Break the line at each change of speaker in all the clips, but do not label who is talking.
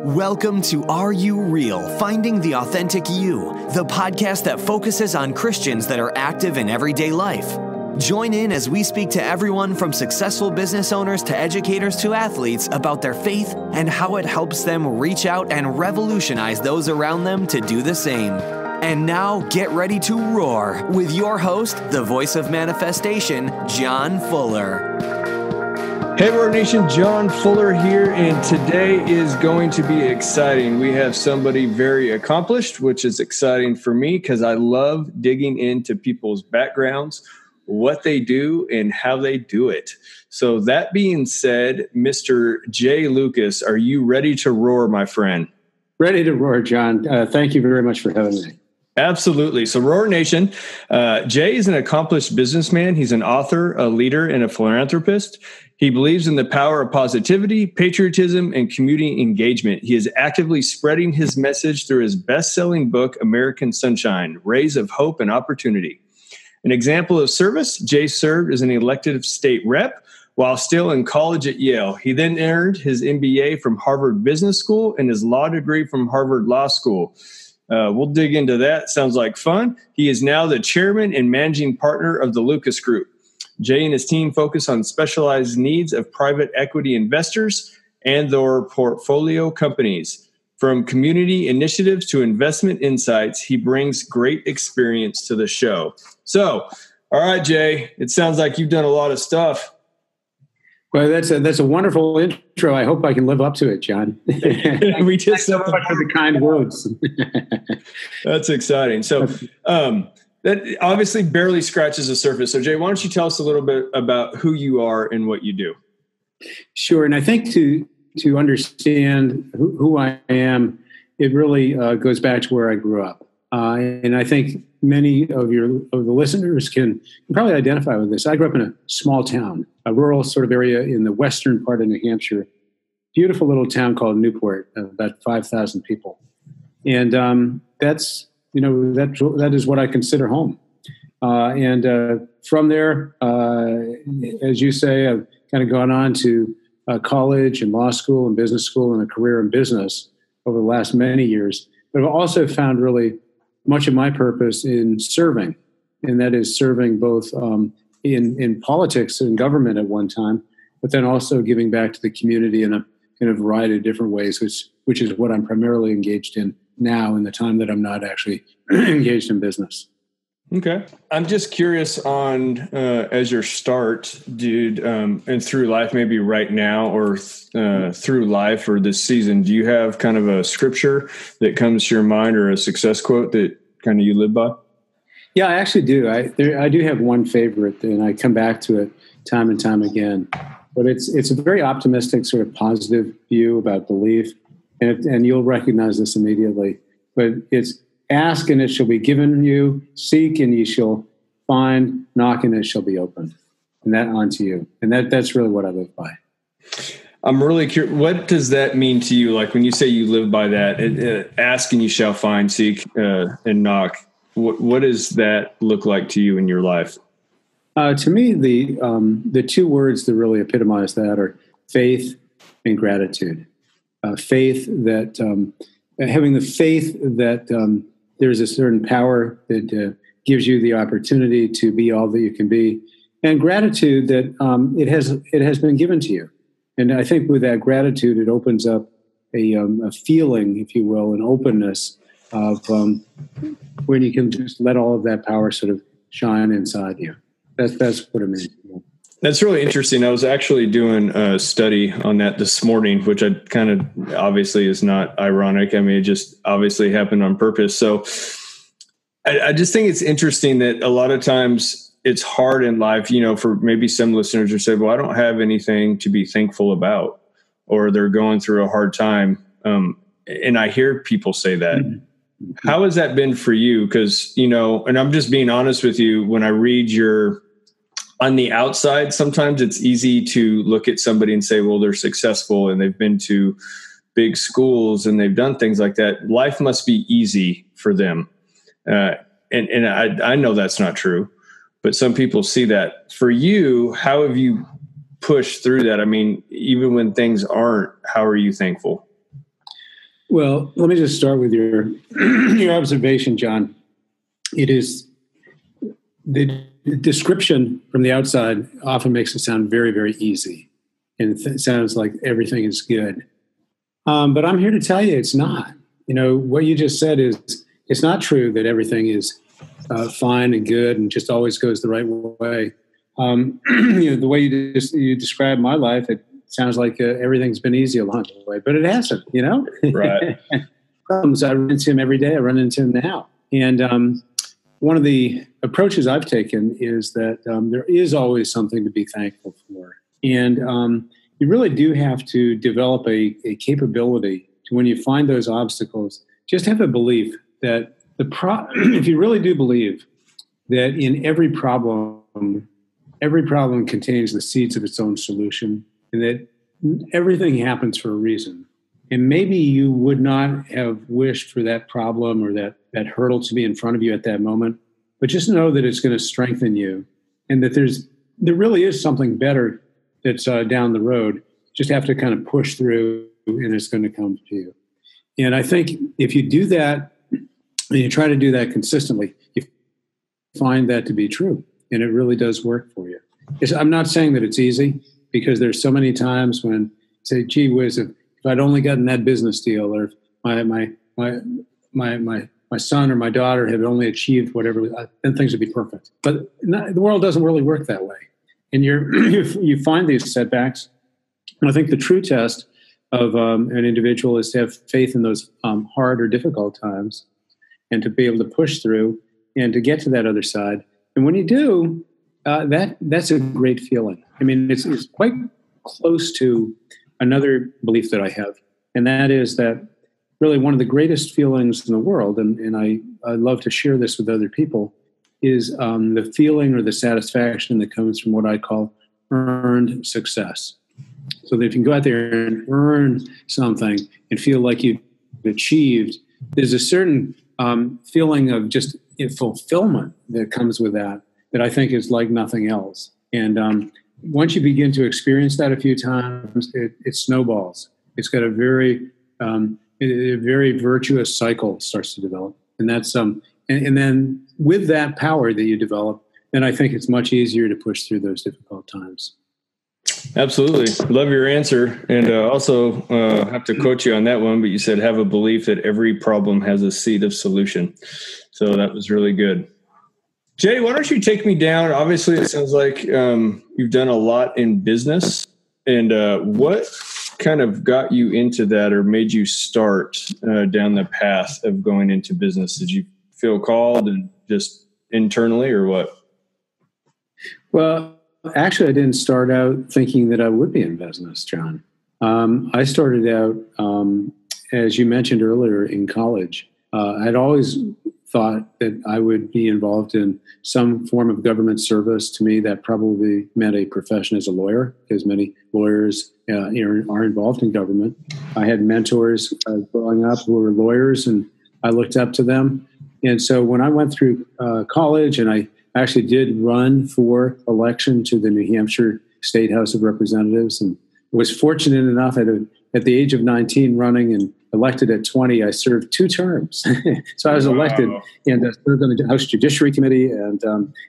Welcome to Are You Real? Finding the Authentic You, the podcast that focuses on Christians that are active in everyday life. Join in as we speak to everyone from successful business owners to educators to athletes about their faith and how it helps them reach out and revolutionize those around them to do the same. And now get ready to roar with your host, the voice of manifestation, John Fuller.
Hey, Roar Nation, John Fuller here, and today is going to be exciting. We have somebody very accomplished, which is exciting for me because I love digging into people's backgrounds, what they do, and how they do it. So that being said, Mr. Jay Lucas, are you ready to roar, my friend?
Ready to roar, John. Thank you very much for having me.
Absolutely. So Roar Nation, Jay is an accomplished businessman. He's an author, a leader, and a philanthropist. He believes in the power of positivity, patriotism, and community engagement. He is actively spreading his message through his best-selling book, American Sunshine, Rays of Hope and Opportunity. An example of service, Jay served as an elected state rep while still in college at Yale. He then earned his MBA from Harvard Business School and his law degree from Harvard Law School. We'll dig into that. Sounds like fun. He is now the chairman and managing partner of the Lucas Group. Jay and his team focus on specialized needs of private equity investors and their portfolio companies. From community initiatives to investment insights, he brings great experience to the show. So, all right, Jay, it sounds like you've done a lot of stuff.
Well, that's a wonderful intro. I hope I can live up to it, John.
We just
so much for the kind words.
That's exciting. So that obviously barely scratches the surface. So, Jay, why don't you tell us a little bit about who you are and what you do?
Sure. And I think to understand who I am, it really goes back to where I grew up. And I think many of the listeners can probably identify with this. I grew up in a small town, a rural sort of area in the western part of New Hampshire. Beautiful little town called Newport, about 5,000 people. And that's, that is what I consider home. And from there, as you say, I've kind of gone on to college and law school and business school and a career in business over the last many years. But I've also found really much of my purpose in serving, and that is serving both in politics and government at one time, but then also giving back to the community in a variety of different ways, which is what I'm primarily engaged in now in the time that I'm not actually engaged in business.
Okay. I'm just curious on, as your start, dude, and through life, maybe right now or through life or this season, do you have kind of a scripture that comes to your mind or a success quote that kind of you live by?
Yeah, I actually do. I do have one favorite, and I come back to it time and time again. But it's a very optimistic, sort of positive view about belief, and you'll recognize this immediately. But it's ask and it shall be given you, seek and ye shall find, knock and it shall be opened. And that unto you. And that's really what I live by.
I'm really curious. What does that mean to you? Like when you say you live by that, ask and you shall find, seek and knock. What does that look like to you in your life?
To me, the two words that really epitomize that are faith and gratitude. Faith that having the faith that there's a certain power that gives you the opportunity to be all that you can be, and gratitude that it has been given to you. And I think with that gratitude, it opens up a feeling, if you will, an openness of when you can just let all of that power sort of shine inside you. That's what it means.
That's really interesting. I was actually doing a study on that this morning, which I kind of obviously is not ironic. I mean, it just obviously happened on purpose. So I just think it's interesting that a lot of times it's hard in life, for maybe some listeners who say, well, I don't have anything to be thankful about, or they're going through a hard time. And I hear people say that. Mm-hmm. How has that been for you? Because, and I'm just being honest with you, when I read on the outside, sometimes it's easy to look at somebody and say, well, they're successful and they've been to big schools and they've done things like that. Life must be easy for them. And I know that's not true, but some people see that. For you, how have you pushed through that? I mean, even when things aren't, how are you thankful?
Well, let me just start with your your observation, John. It is the description from the outside often makes it sound very, very easy, and it sounds like everything is good. But I'm here to tell you it's not. What you just said is it's not true that everything is fine and good and just always goes the right way. The way you describe my life, it sounds like everything's been easy along the way, but it hasn't.
Right.
Problems. I run into him every day. I run into him now, and one of the approaches I've taken is that there is always something to be thankful for, and you really do have to develop a capability to, when you find those obstacles, just have a belief that if you really do believe that in every problem contains the seeds of its own solution, and that everything happens for a reason. And maybe you would not have wished for that problem or that hurdle to be in front of you at that moment, but just know that it's going to strengthen you, and that there really is something better that's down the road. Just have to kind of push through, and it's going to come to you. And I think if you do that, and you try to do that consistently, you find that to be true, and it really does work for you. I'm not saying that it's easy, because there's so many times when you say, "Gee whiz, if I'd only gotten that business deal, or if my son or my daughter had only achieved whatever, then things would be perfect." But the world doesn't really work that way, and you find these setbacks. And I think the true test of an individual is to have faith in those hard or difficult times, and to be able to push through and to get to that other side. And when you do, that's a great feeling. I mean, it's quite close to another belief that I have, and that is that really one of the greatest feelings in the world, and I love to share this with other people, is the feeling or the satisfaction that comes from what I call earned success. So that if you can go out there and earn something and feel like you've achieved, there's a certain feeling of just fulfillment that comes with that I think is like nothing else. And once you begin to experience that a few times, it snowballs. It's got a very virtuous cycle starts to develop. And that's and then with that power that you develop, then I think it's much easier to push through those difficult times.
Absolutely. Love your answer. And also have to quote you on that one, but you said, have a belief that every problem has a seed of solution. So that was really good. Jay, why don't you take me down? Obviously, it sounds like you've done a lot in business. And what kind of got you into that, or made you start down the path of going into business? Did you feel called and just internally, or what?
Well, actually, I didn't start out thinking that I would be in business, John. I started out, as you mentioned earlier, in college. I'd always thought that I would be involved in some form of government service. To me, that probably meant a profession as a lawyer, because many lawyers are involved in government. I had mentors growing up who were lawyers, and I looked up to them. And so when I went through college, and I actually did run for election to the New Hampshire State House of Representatives, and was fortunate enough at the age of 19 running, and elected at 20, I served 2 terms. So I was elected and served on the House Judiciary Committee, and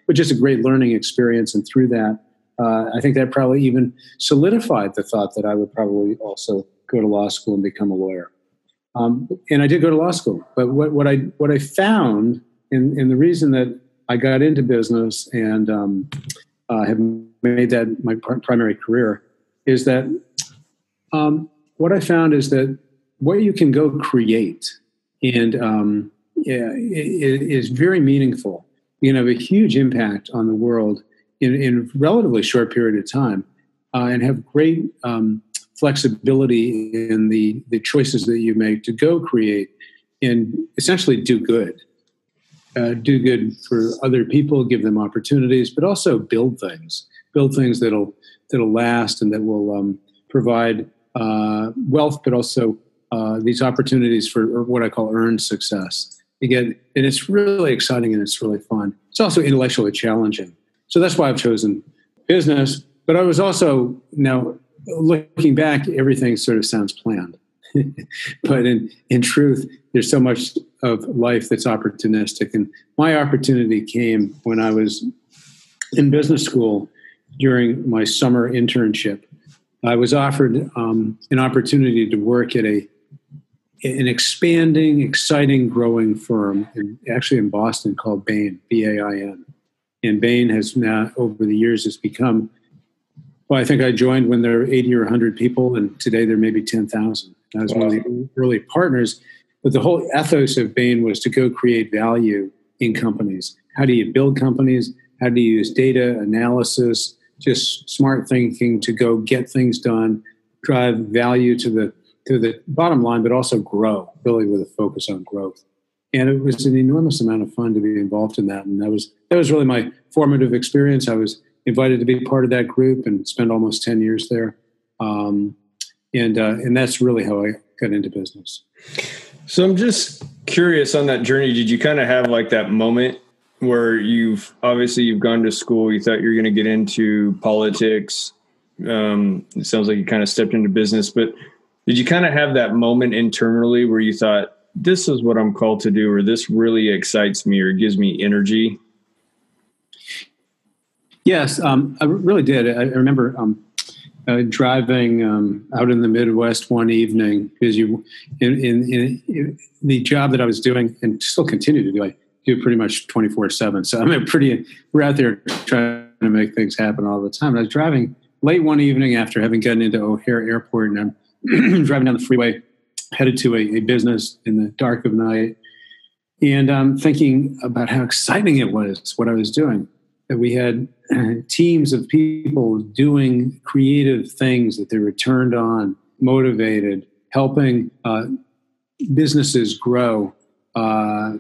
was just a great learning experience. And through that, I think that probably even solidified the thought that I would probably also go to law school and become a lawyer. And I did go to law school. But what I found, and the reason that I got into business and have made that my primary career, is that what I found is that what you can go create and is very meaningful. You can have a huge impact on the world in a relatively short period of time, and have great flexibility in the choices that you make to go create and essentially do good. Do good for other people, give them opportunities, but also build things that'll last and that will provide wealth, but also these opportunities for what I call earned success. Again, and it's really exciting and it's really fun. It's also intellectually challenging. So that's why I've chosen business. But I was also, now looking back, everything sort of sounds planned. But in truth, there's so much of life that's opportunistic. And my opportunity came when I was in business school during my summer internship. I was offered an opportunity to work at an expanding, exciting, growing firm, actually in Boston, called Bain, B-A-I-N. And Bain has now, over the years, has become, well, I think I joined when there were 80 or 100 people, and today there may be 10,000. I was one of the early partners. But the whole ethos of Bain was to go create value in companies. How do you build companies? How do you use data analysis, just smart thinking to go get things done, drive value to the bottom line, but also grow, really with a focus on growth. And it was an enormous amount of fun to be involved in that. And that was really my formative experience. I was invited to be part of that group and spent almost 10 years there. And that's really how I got into business.
So I'm just curious on that journey. Did you kind of have like that moment where you've gone to school, you thought you were going to get into politics? It sounds like you kind of stepped into business, but did you kind of have that moment internally where you thought, this is what I'm called to do, or this really excites me or gives me energy?
Yes, I really did. I remember driving out in the Midwest one evening, because in the job that I was doing and still continue to do, I do pretty much 24/7. So we're out there trying to make things happen all the time. And I was driving late one evening after having gotten into O'Hare Airport, and I'm driving down the freeway, headed to a business in the dark of night. And I'm thinking about how exciting it was, what I was doing. That we had teams of people doing creative things, that they were turned on, motivated, helping businesses grow,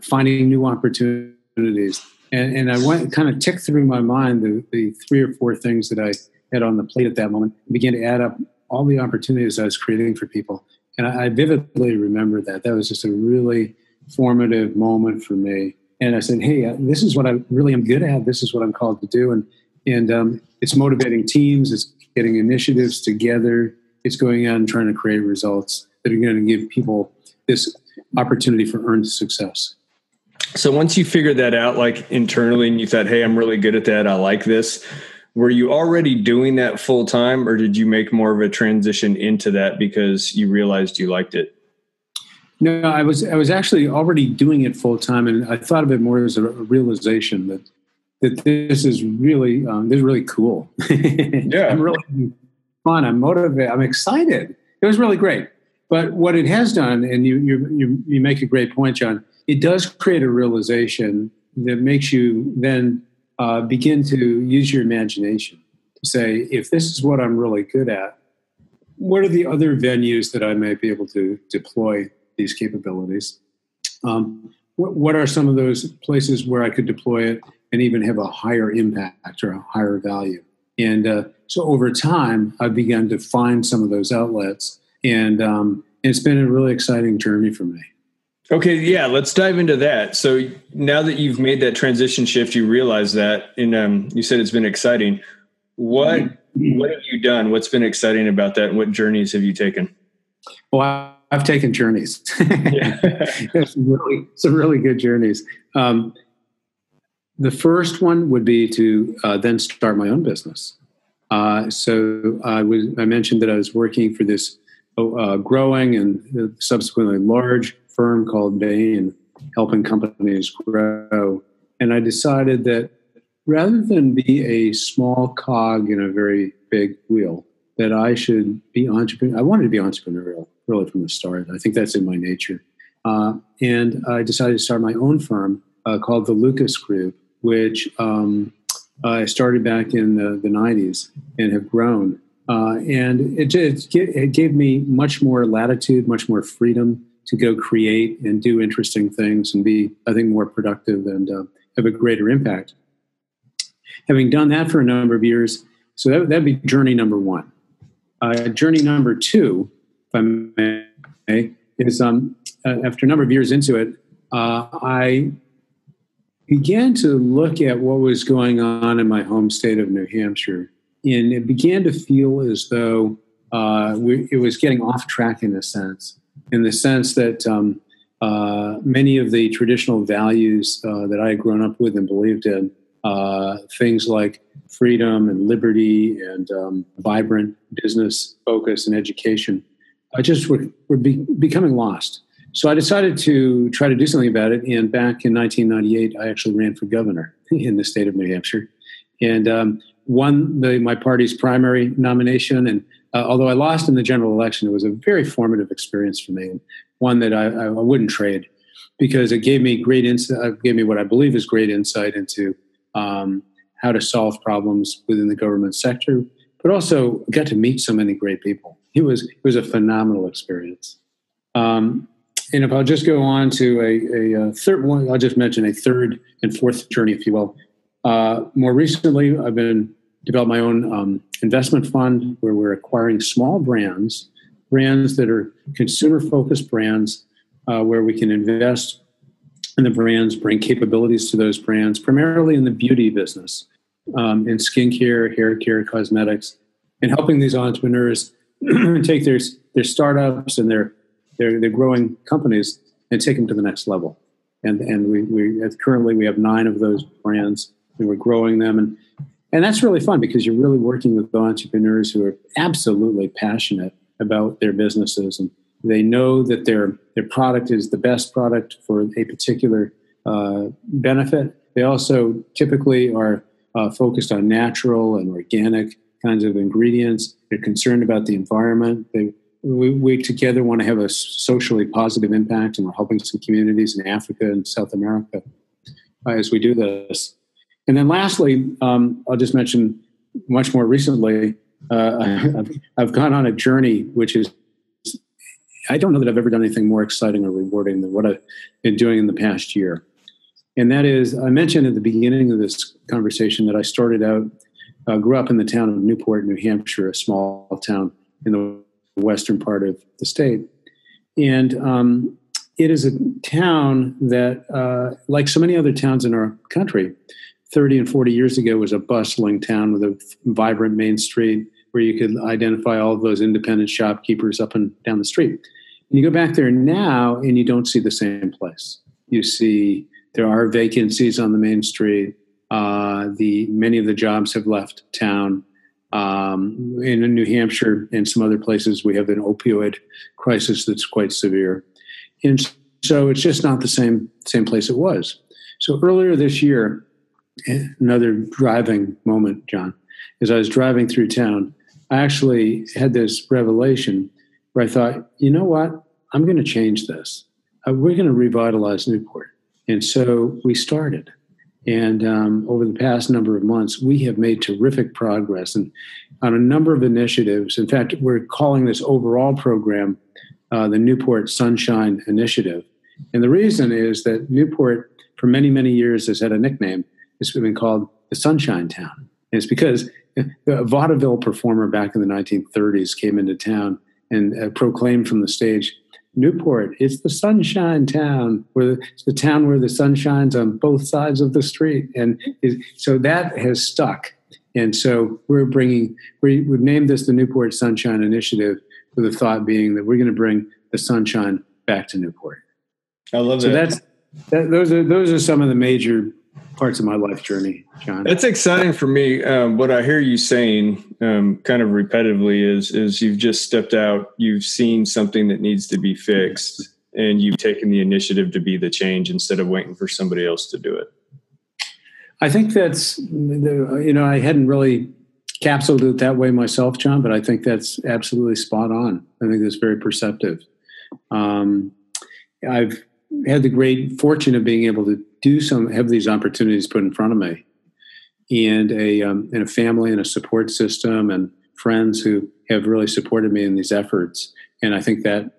finding new opportunities. And I went kind of ticked through my mind the 3 or 4 things that I had on the plate at that moment, and began to add up all the opportunities I was creating for people. And I vividly remember that. That was just a really formative moment for me. And I said, hey, this is what I really am good at. This is what I'm called to do. And it's motivating teams. It's getting initiatives together. It's going out and trying to create results that are going to give people this opportunity for earned success.
So once you figured that out, like internally, and you thought, hey, I'm really good at that, I like this, were you already doing that full time, or did you make more of a transition into that because you realized you liked it?
No, I was actually already doing it full time, and I thought of it more as a realization that this is really cool.
Yeah,
I'm really fun. I'm motivated. I'm excited. It was really great. But what it has done, and you make a great point, John, it does create a realization that makes you then begin to use your imagination to say, if this is what I'm really good at, what are the other venues that I may be able to deploy these capabilities? What are some of those places where I could deploy it and even have a higher impact or a higher value? And so over time, I've begun to find some of those outlets, and it's been a really exciting journey for me.
Okay, yeah, let's dive into that. So now that you've made that transition shift, you realize that, and you said it's been exciting. What have you done? What's been exciting about that, and what journeys have you taken?
Well, I've taken journeys. some really good journeys. The first one would be to then start my own business. So I mentioned that I was working for this growing and subsequently large firm called Bain, helping companies grow. And I decided that rather than be a small cog in a very big wheel, that I should be entrepreneurial. I wanted to be entrepreneurial really from the start. I think that's in my nature. And I decided to start my own firm called the Lucas Group, which I started back in the 90s and have grown. And it gave me much more latitude, much more freedom to go create and do interesting things and be, I think, more productive and have a greater impact. Having done that for a number of years, so that'd be journey number one. Journey number two, if I may, is after a number of years into it, I began to look at what was going on in my home state of New Hampshire, and it began to feel as though it was getting off track in a sense. in the sense that many of the traditional values that I had grown up with and believed in, things like freedom and liberty and vibrant business focus and education, just were becoming lost. So I decided to try to do something about it. And back in 1998, I actually ran for governor in the state of New Hampshire and won my party's primary nomination. And although I lost in the general election, it was a very formative experience for me, and one that I wouldn't trade, because it gave me great insight, gave me what I believe is great insight into how to solve problems within the government sector, but also got to meet so many great people. It was a phenomenal experience. And if I'll just go on to a third one, I'll just mention a third and fourth journey, if you will. More recently, I've been developed my own investment fund where we're acquiring small brands that are consumer-focused brands, where we can invest in the brands, bring capabilities to those brands, primarily in the beauty business, in skincare, hair care, cosmetics, and helping these entrepreneurs take their startups and their growing companies and take them to the next level. And we currently we have 9 of those brands, and we're growing them, and that's really fun because you're really working with entrepreneurs who are absolutely passionate about their businesses, and they know that their product is the best product for a particular benefit. They also typically are focused on natural and organic kinds of ingredients. They're concerned about the environment. We together want to have a socially positive impact, and we're helping some communities in Africa and South America as we do this. And then lastly, I'll just mention much more recently, I've gone on a journey, which is, I don't know that I've ever done anything more exciting or rewarding than what I've been doing in the past year. And that is, I mentioned at the beginning of this conversation that I started out, grew up in the town of Newport, New Hampshire, a small town in the western part of the state. And it is a town that, like so many other towns in our country, 30 and 40 years ago was a bustling town with a vibrant main street where you could identify all of those independent shopkeepers up and down the street. And you go back there now and you don't see the same place. You see there are vacancies on the main street. Many of the jobs have left town. In New Hampshire and some other places, we have an opioid crisis that's quite severe. And so it's just not the same place it was. So earlier this year, another driving moment, John, as I was driving through town, I actually had this revelation where I thought, you know what? I'm going to change this. We're going to revitalize Newport. And so we started. And over the past number of months, we have made terrific progress on a number of initiatives. In fact, we're calling this overall program the Newport Sunshine Initiative. And the reason is that Newport, for many, many years, has had a nickname. It's been called the Sunshine Town. And it's because a vaudeville performer back in the 1930s came into town and proclaimed from the stage, Newport, it's the Sunshine Town, it's the town where the sun shines on both sides of the street. And so that has stuck. And so we've named this the Newport Sunshine Initiative, with the thought being that we're going to bring the sunshine back to Newport.
I love that.
So those are some of the major parts of my life journey, John.
That's exciting for me. What I hear you saying kind of repetitively is you've just stepped out, you've seen something that needs to be fixed, and you've taken the initiative to be the change instead of waiting for somebody else to do it.
I think that's, I hadn't really capsuled it that way myself, John, but I think that's absolutely spot on. I think that's very perceptive. I've had the great fortune of being able to have these opportunities put in front of me, and a family and a support system and friends who have really supported me in these efforts. And I think that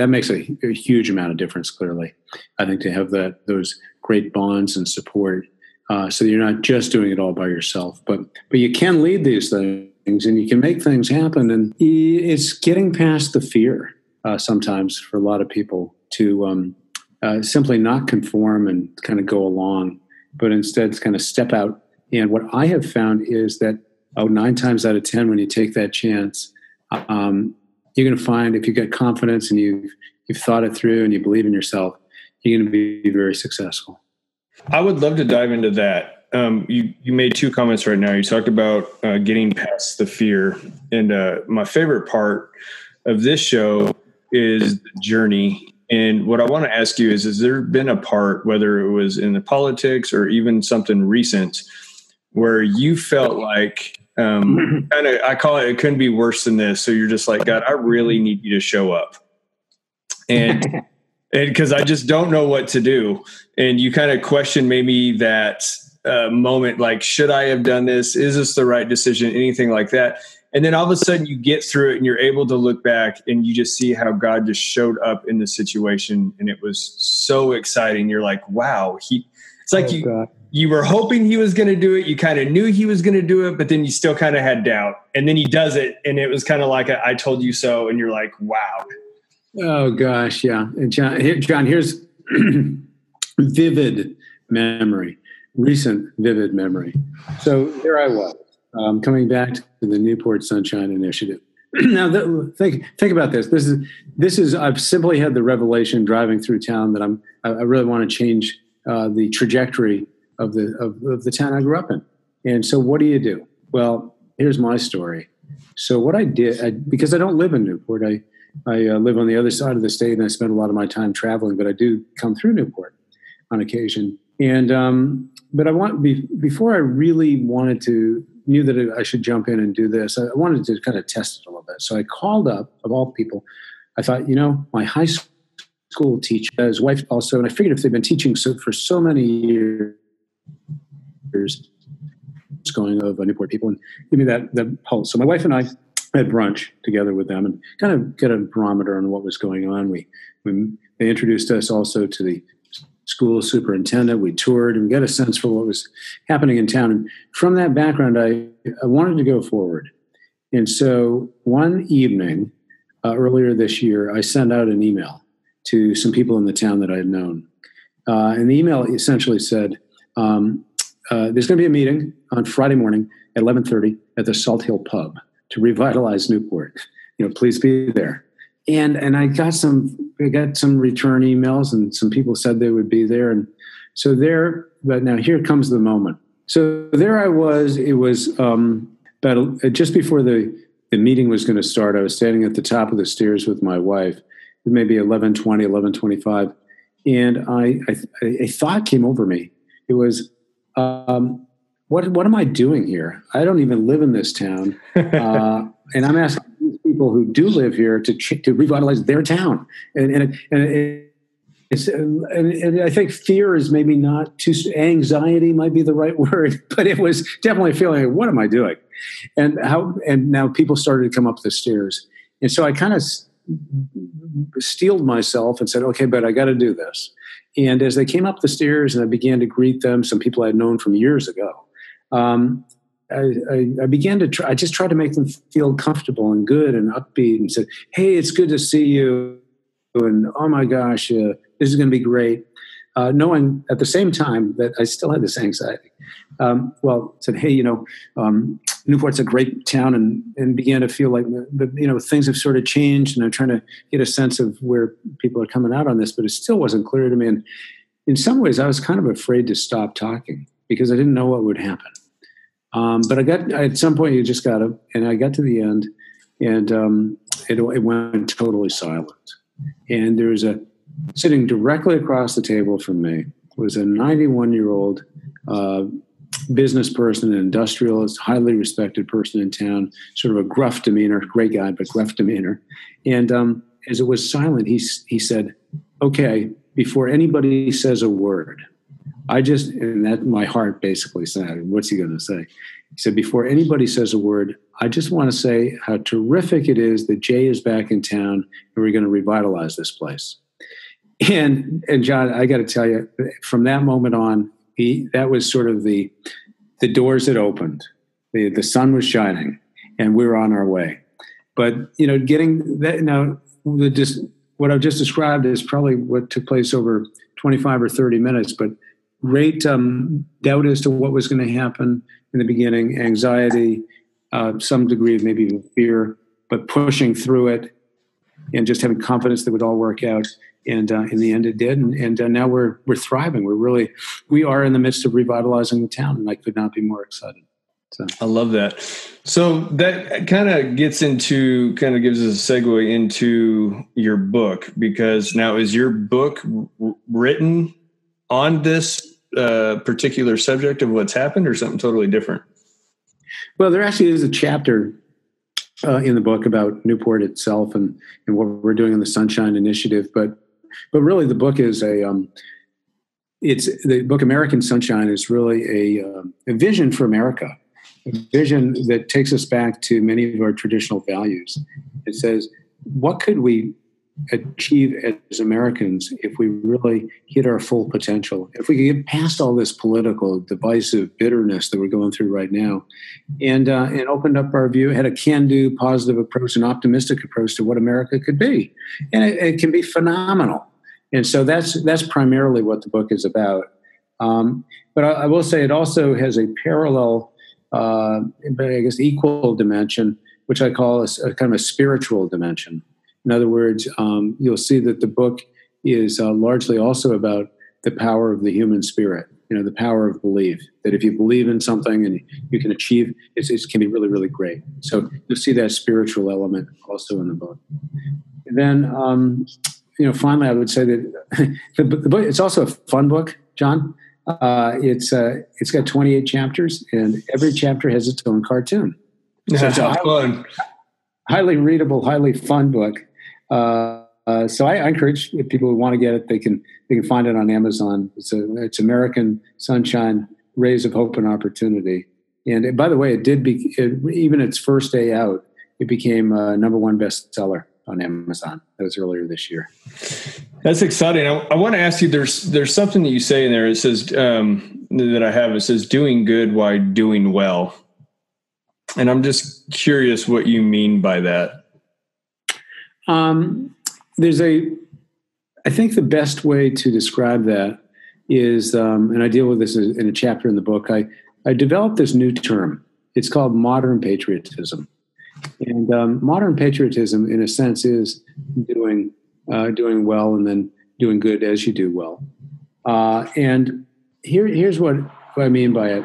makes a huge amount of difference. Clearly, I think to have those great bonds and support, so that you're not just doing it all by yourself, but you can lead these things and you can make things happen. And it's getting past the fear sometimes for a lot of people to simply not conform and kind of go along, but instead kind of step out. And what I have found is that 9 times out of 10, when you take that chance, you're going to find, if you've got confidence and you've thought it through, and you believe in yourself, you're going to be very successful.
I would love to dive into that. You made two comments right now. You talked about getting past the fear. And my favorite part of this show is the journey. And what I want to ask you is there been a part, whether it was in the politics or even something recent, where you felt like I call it couldn't be worse than this. So you're just like, God, I really need you to show up. And because I just don't know what to do. And you kind of question maybe that moment, like, should I have done this? Is this the right decision? Anything like that. And then all of a sudden you get through it and you're able to look back and you just see how God just showed up in the situation. And it was so exciting. You're like, wow, it's like you were hoping he was going to do it. You kind of knew he was going to do it, but then you still kind of had doubt. And then he does it. And it was kind of like I told you so. And you're like, wow.
Oh gosh. Yeah. And John, here's vivid memory, recent vivid memory. So there I was. Coming back to the Newport Sunshine Initiative. Now, think about this. This is. I've simply had the revelation driving through town that I really want to change the trajectory of the town I grew up in. And so, what do? Well, here's my story. So, what I did, because I don't live in Newport, I live on the other side of the state, and I spend a lot of my time traveling. But I do come through Newport on occasion. And but before I really knew that I should jump in and do this, I wanted to kind of test it a little bit. So I called up, of all people, I thought, my high school teacher, his wife also, and I figured if they've been teaching for so many years, it's going over Newport people, and give me that pulse. So my wife and I had brunch together with them and kind of get a barometer on what was going on. They introduced us also to the school superintendent. We toured and got a sense for what was happening in town. And from that background, I wanted to go forward. And so one evening earlier this year, I sent out an email to some people in the town that I had known. And the email essentially said, there's going to be a meeting on Friday morning at 11:30 at the Salt Hill Pub to revitalize Newport. Please be there. And I got some return emails, and some people said they would be there. And so but now here comes the moment. So there I was. It was about just before the meeting was going to start. I was standing at the top of the stairs with my wife, maybe 11:20, 11:25, and a thought came over me. It was, what am I doing here? I don't even live in this town, and I'm asking people who do live here to revitalize their town. And I think fear is maybe not too, anxiety might be the right word, but it was definitely feeling like, what am I doing? And now people started to come up the stairs. And so I kind of steeled myself and said, okay, but I got to do this. And as they came up the stairs and I began to greet them, some people I'd known from years ago, I began to I just tried to make them feel comfortable and good and upbeat, and said, hey, it's good to see you. And oh my gosh, this is going to be great. Knowing at the same time that I still had this anxiety. Said, hey, Newport's a great town, and began to feel like, things have sort of changed, and I'm trying to get a sense of where people are coming out on this, but it still wasn't clear to me. And in some ways, I was kind of afraid to stop talking because I didn't know what would happen. But at some point you just got to, and I got to the end, and it went totally silent. And there was sitting directly across the table from me was a 91-year-old business person, an industrialist, highly respected person in town, sort of a gruff demeanor, great guy, but gruff demeanor. And as it was silent, he said, okay, before anybody says a word, and that my heart basically said, what's he going to say? He said, before anybody says a word, I just want to say how terrific it is that Jay is back in town and we're going to revitalize this place. And John, I got to tell you, from that moment on, that was sort of the doors had opened, the sun was shining, and we were on our way. But getting that now, what I've just described is probably what took place over 25 or 30 minutes, but great doubt as to what was going to happen in the beginning, anxiety, some degree of maybe even fear, but pushing through it. and just having confidence that it would all work out. And in the end, it did. And now we're thriving. We are in the midst of revitalizing the town, and I could not be more excited. So
I love that. So that kind of gives us a segue into your book, because now is your book written on this particular subject of what's happened, or something totally different?
Well, there actually is a chapter in the book about Newport itself and what we're doing in the Sunshine Initiative. But really, the book is the book American Sunshine is really a vision for America, a vision that takes us back to many of our traditional values. It says, what could we achieve as Americans if we really hit our full potential, if we could get past all this political divisive bitterness that we're going through right now, and opened up our view, had a can-do, positive approach, an optimistic approach to what America could be, and it can be phenomenal. And so that's primarily what the book is about. But I will say it also has a parallel, but I guess equal dimension, which I call a kind of a spiritual dimension. In other words, you'll see that the book is largely also about the power of the human spirit, the power of belief, that if you believe in something and you can achieve, it can be really, really great. So you'll see that spiritual element also in the book. And then, finally, I would say that the book, it's also a fun book, John. It's got 28 chapters, and every chapter has its own cartoon. So it's a highly readable, highly fun book. So I encourage, if people who want to get it, they can find it on Amazon. It's American Sunshine, Rays of Hope and Opportunity. And by the way, even its first day out, it became a #1 bestseller on Amazon. That was earlier this year.
That's exciting. I want to ask you, there's something that you say in there. It says that I have. It says doing good while doing well. And I'm just curious what you mean by that.
I think the best way to describe that is, and I deal with this in a chapter in the book, I developed this new term. It's called modern patriotism. And modern patriotism, in a sense, is doing well and then doing good as you do well. And here's what I mean by it.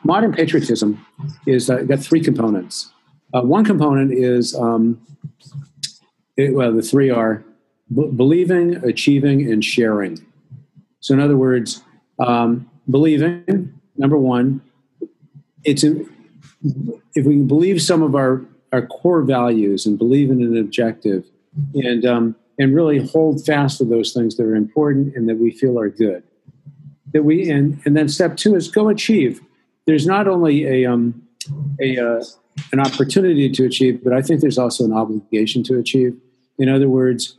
Modern patriotism is got three components. One component is, the three are believing, achieving, and sharing. So in other words, believing, number one, if we believe some of our core values and believe in an objective and really hold fast to those things that are important and that we feel are good, and then step two is go achieve. There's not only an opportunity to achieve, but I think there's also an obligation to achieve. In other words,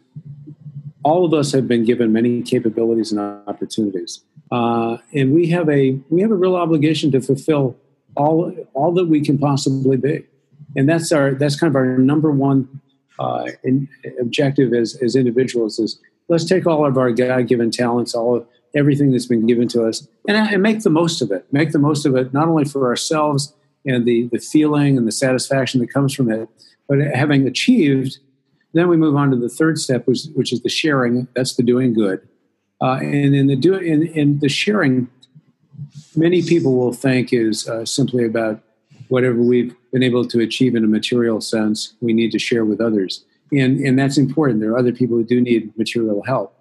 all of us have been given many capabilities and opportunities, and we have a real obligation to fulfill all that we can possibly be, and that's kind of our number one objective as individuals. Is let's take all of our God-given talents, everything that's been given to us, and make the most of it. Make the most of it, not only for ourselves and the feeling and the satisfaction that comes from it, but having achieved, then we move on to the third step, which is the sharing. That's the doing good. And in the sharing, many people will think is simply about whatever we've been able to achieve in a material sense, we need to share with others. And that's important. There are other people who do need material help.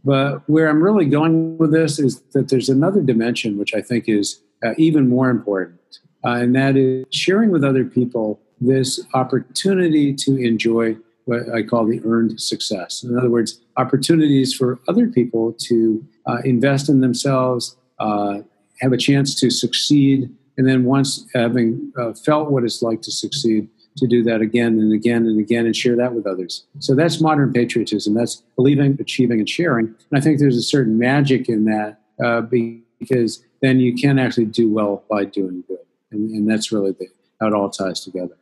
But where I'm really going with this is that there's another dimension which I think is even more important, and that is sharing with other people this opportunity to enjoy what I call the earned success. In other words, opportunities for other people to invest in themselves, have a chance to succeed, and then once having felt what it's like to succeed, to do that again and again and again and share that with others. So that's modern patriotism. That's believing, achieving, and sharing. And I think there's a certain magic in that because then you can actually do well by doing good. And that's really how it all ties together.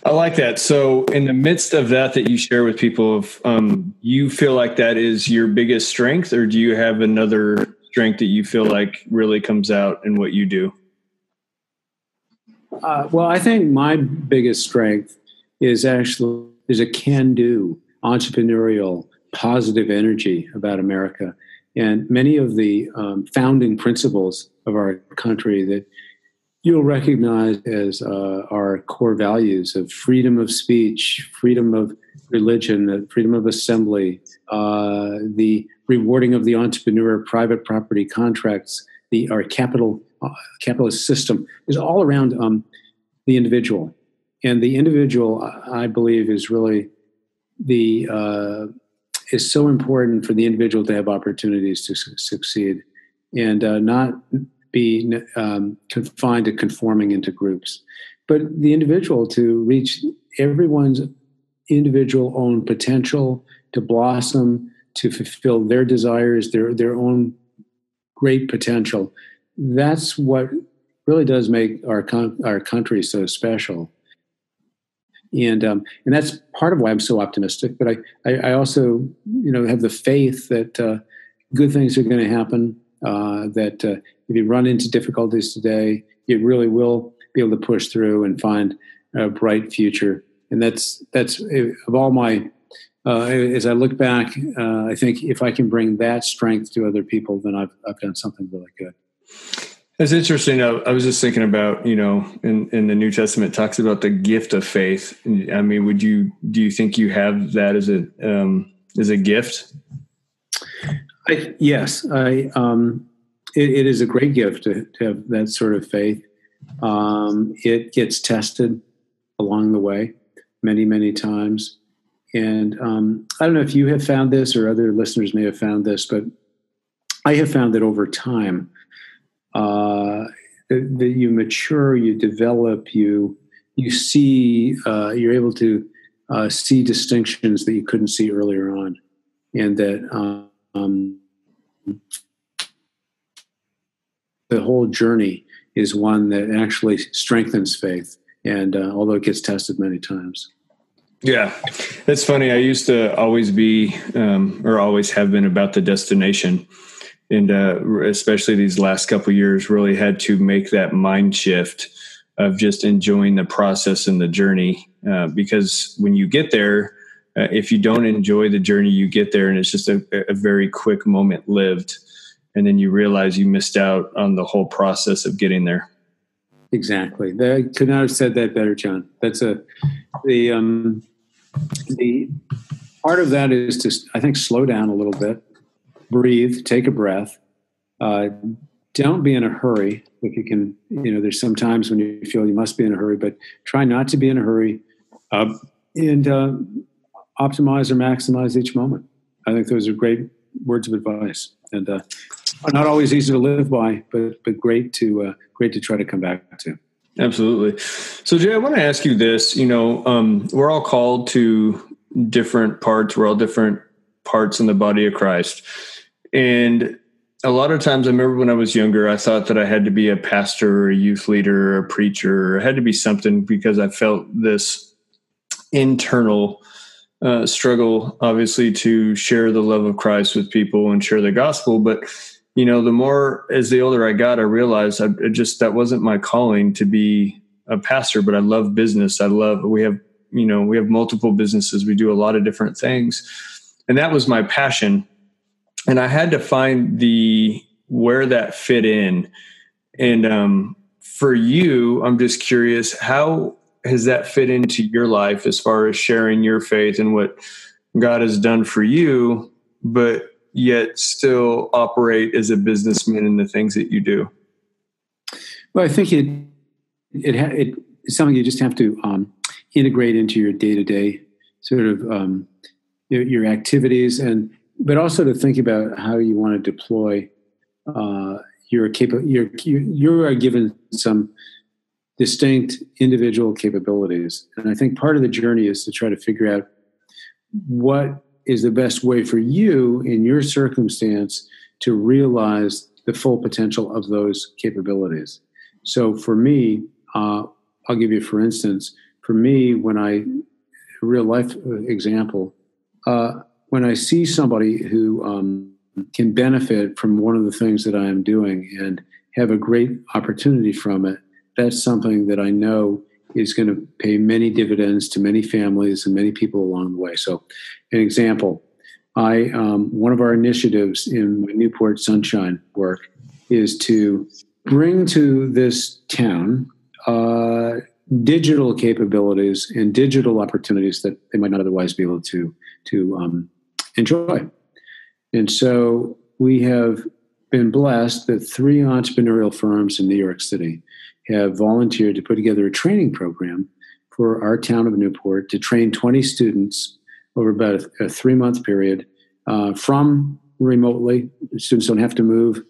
I like that. So in the midst of that you share with people, you feel like that is your biggest strength, or do you have another strength that you feel like really comes out in what you do? Well,
I think my biggest strength is actually a can-do, entrepreneurial, positive energy about America. And many of the founding principles of our country that you'll recognize as our core values of freedom of speech, freedom of religion, freedom of assembly, the rewarding of the entrepreneur, private property contracts, our capitalist system is all around the individual. And the individual, I believe, is really is so important for the individual to have opportunities to succeed and not be confined to conforming into groups, but the individual to reach everyone's individual own potential, to blossom, to fulfill their desires, their own great potential. That's what really does make our country so special. And that's part of why I'm so optimistic. But I also, have the faith that good things are going to happen. That if you run into difficulties today, you really will be able to push through and find a bright future. And that's of all my. As I look back, I think if I can bring that strength to other people, then I've done something really good.
It's interesting. I was just thinking about, in the New Testament, it talks about the gift of faith. I mean, do you think you have that as a gift?
Yes. It is a great gift to have that sort of faith. It gets tested along the way many, many times. And I don't know if you have found this or other listeners may have found this, but I have found that over time, that you mature, you develop, you see, you're able to see distinctions that you couldn't see earlier on, and that the whole journey is one that actually strengthens faith, and although it gets tested many times.
Yeah, it's funny. I used to always be, or always have been, about the destination. And especially these last couple of years, really had to make that mind shift of just enjoying the process and the journey. Because when you get there, if you don't enjoy the journey, you get there and it's just a very quick moment lived. And then you realize you missed out on the whole process of getting there.
Exactly. I could not have said that better, John. That's the part of that is to, I think, slow down a little bit. Breathe, take a breath. Don't be in a hurry. If you can, there's some times when you feel you must be in a hurry, but try not to be in a hurry and optimize or maximize each moment. I think those are great words of advice, and not always easy to live by, but great to try to come back to.
Absolutely. So, Jay, I want to ask you this. We're all called to different parts. We're all different parts in the body of Christ. And a lot of times, I remember when I was younger, I thought that I had to be a pastor or a youth leader or a preacher, or I had to be something because I felt this internal struggle, obviously, to share the love of Christ with people and share the gospel. But, the more, as the older I got, I realized that wasn't my calling to be a pastor, but I love business. We have multiple businesses. We do a lot of different things. And that was my passion. And I had to find where that fit in. And for you, I'm just curious, how has that fit into your life as far as sharing your faith and what God has done for you, but yet still operate as a businessman in the things that you do?
Well, I think it's something you just have to integrate into your day-to-day sort of your activities, but also to think about how you want to deploy you are given some distinct individual capabilities. And I think part of the journey is to try to figure out what is the best way for you in your circumstance to realize the full potential of those capabilities. So for me, I'll give you, for instance, for me, a real life example, when I see somebody who can benefit from one of the things that I am doing and have a great opportunity from it, that's something that I know is going to pay many dividends to many families and many people along the way. So, an example, one of our initiatives in my Newport Sunshine work is to bring to this town digital capabilities and digital opportunities that they might not otherwise be able to enjoy. And so we have been blessed that 3 entrepreneurial firms in New York City have volunteered to put together a training program for our town of Newport to train 20 students over about a 3-month period from remotely. Students don't have to move.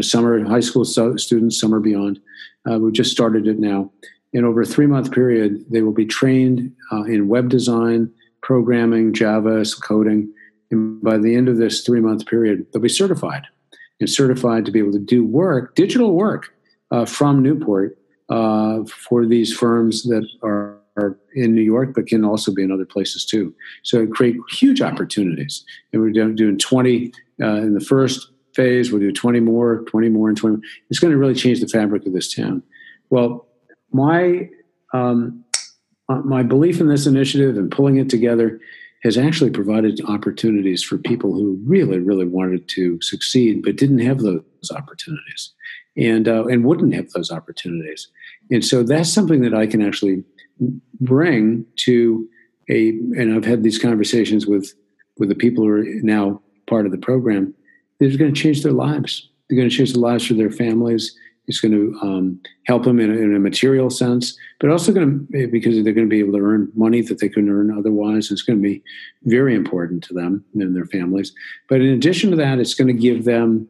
Some are high school students, some are beyond. We've just started it now. And over a 3-month period, they will be trained in web design, programming, Java, coding. And by the end of this 3-month period, they'll be certified to be able to do work, digital work, from Newport for these firms that are in New York, but can also be in other places too. So it create huge opportunities. And we're doing 20 in the first phase. We'll do 20 more, and 20 more. It's going to really change the fabric of this town. Well, my belief in this initiative and pulling it together has actually provided opportunities for people who really, really wanted to succeed, but didn't have those opportunities and wouldn't have those opportunities. And so that's something that I can actually bring to and I've had these conversations with the people who are now part of the program. They're going to change their lives. They're going to change the lives for their families. It's going to help them in a material sense, but also because they're going to be able to earn money that they couldn't earn otherwise. It's going to be very important to them and their families. But in addition to that, it's going to give them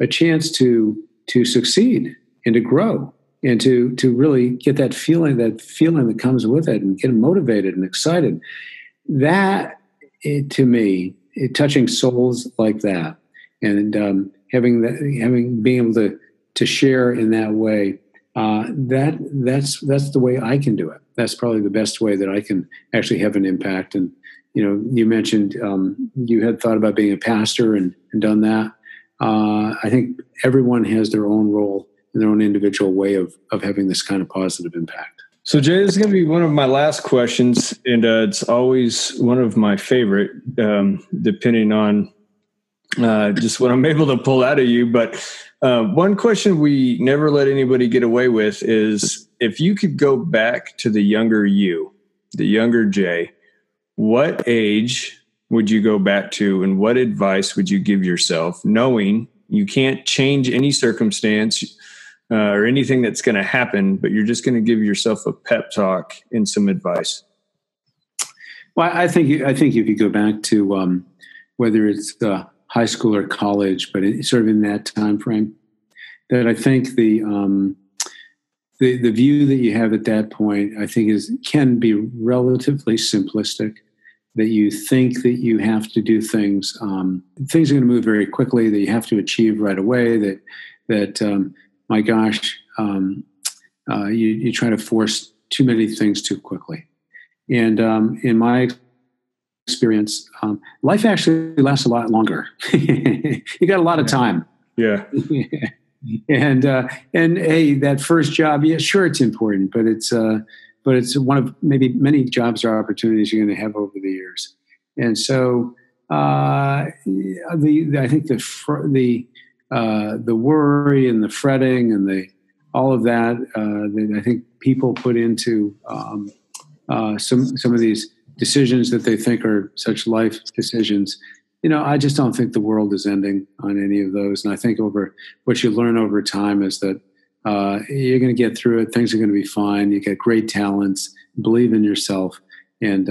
a chance to succeed and to grow and to really get that feeling that comes with it and get them motivated and excited. That, to me, touching souls like that and being able to share in that way, that's the way I can do it. That's probably the best way that I can actually have an impact. And you mentioned you had thought about being a pastor and done that. I think everyone has their own role and their own individual way of having this kind of positive impact.
So, Jay, this is going to be one of my last questions, and it's always one of my favorite, depending on just what I'm able to pull out of you. But one question we never let anybody get away with is, if you could go back to the younger you, the younger Jay, what age would you go back to, and what advice would you give yourself, knowing you can't change any circumstance or anything that's going to happen, but you're just going to give yourself a pep talk and some advice?
Well, I think you could go back to whether it's high school or college, but sort of in that time frame, that I think the view that you have at that point, I think can be relatively simplistic. That you think that you have to do things are going to move very quickly, that you have to achieve right away. That my gosh, you try to force too many things too quickly. And in my experience, life actually lasts a lot longer. You got a lot of time.
Yeah.
And hey, that first job, yeah, sure, it's important, but it's one of maybe many jobs or opportunities you're going to have over the years. And so I think the worry and the fretting and all of that I think people put into some of these decisions that they think are such life decisions. I just don't think the world is ending on any of those. And I think what you learn over time is that you're going to get through it. Things are going to be fine. You get great talents, believe in yourself, and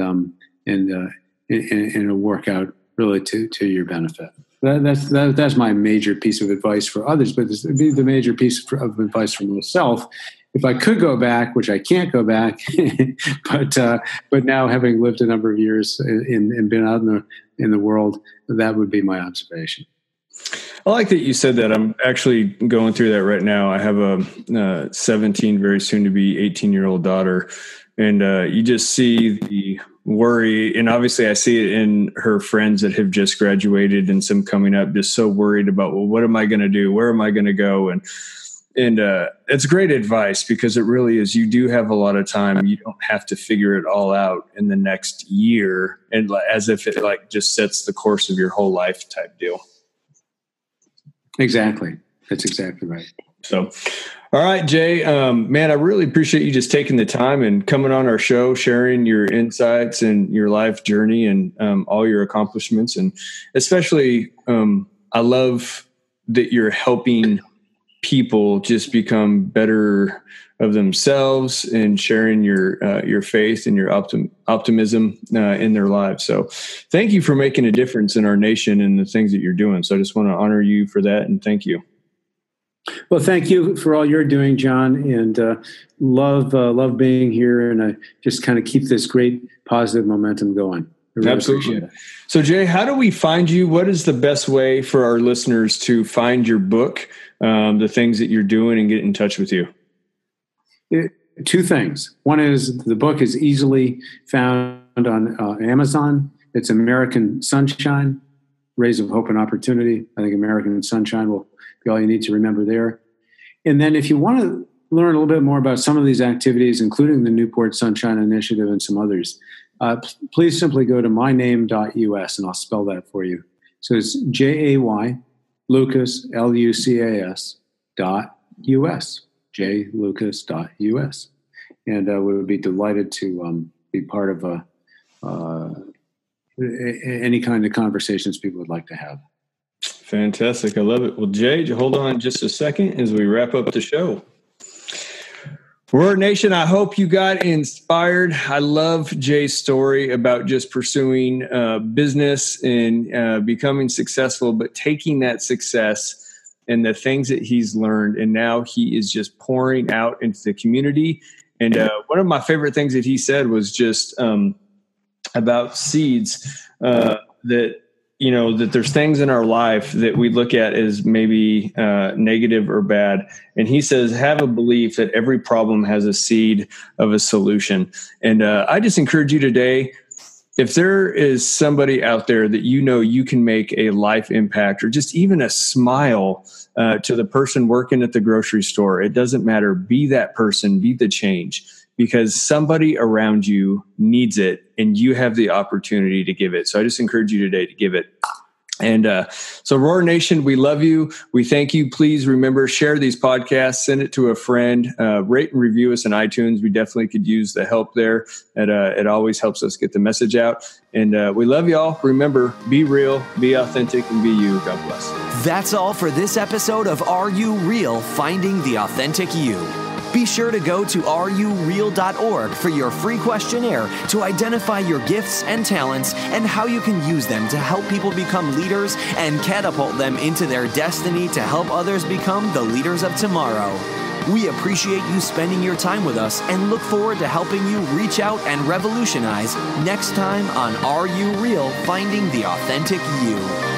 it'll work out really to your benefit. That's my major piece of advice for others, but this would be the major piece of advice for myself. If I could go back, which I can't go back, but now having lived a number of years and been out in the world, that would be my observation.
I like that you said that. I'm actually going through that right now. I have a 17, very soon to be 18-year-old daughter, and you just see the worry. And obviously I see it in her friends that have just graduated and some coming up, just so worried about, well, what am I going to do? Where am I going to go? And And it's great advice because it really is. You do have a lot of time. You don't have to figure it all out in the next year, and as if it like just sets the course of your whole life type deal.
Exactly. That's exactly right.
So, all right, Jay, man, I really appreciate you just taking the time and coming on our show, sharing your insights and your life journey and all your accomplishments. And especially, I love that you're helping people just become better of themselves and sharing your faith and your optimism in their lives. So thank you for making a difference in our nation and the things that you're doing. So I just want to honor you for that and thank you.
Well, thank you for all you're doing, John, and love being here, and I just kind of keep this great positive momentum going. Really
Absolutely. So, Jay, how do we find you? What is the best way for our listeners to find your book, the things that you're doing, and get in touch with you?
Two things. One is the book is easily found on Amazon. It's American Sunshine, Rays of Hope and Opportunity. I think American Sunshine will be all you need to remember there. And then if you want to learn a little bit more about some of these activities, including the Newport Sunshine Initiative and some others, please simply go to myname.us, and I'll spell that for you. So it's Jay Lucas, LUCAS .us, jlucas.us. And we would be delighted to be part of any kind of conversations people would like to have.
Fantastic. I love it. Well, Jay, hold on just a second as we wrap up the show. Roar Nation, I hope you got inspired. I love Jay's story about just pursuing business and becoming successful, but taking that success and the things that he's learned, and now he is just pouring out into the community. And one of my favorite things that he said was just about seeds, that there's things in our life that we look at as maybe negative or bad. And he says, have a belief that every problem has a seed of a solution. And I just encourage you today, if there is somebody out there that you can make a life impact or just even a smile to the person working at the grocery store, it doesn't matter. Be that person, be the change, because somebody around you needs it and you have the opportunity to give it. So I just encourage you today to give it. And so Roar Nation, we love you. We thank you. Please remember, share these podcasts, send it to a friend, rate and review us on iTunes. We definitely could use the help there. It always helps us get the message out. And we love y'all. Remember, be real, be authentic, and be you. God bless.
That's all for this episode of Are You Real? Finding the Authentic You. Be sure to go to areyoureal.org for your free questionnaire to identify your gifts and talents and how you can use them to help people become leaders and catapult them into their destiny to help others become the leaders of tomorrow. We appreciate you spending your time with us and look forward to helping you reach out and revolutionize next time on Are You Real? Finding the Authentic You.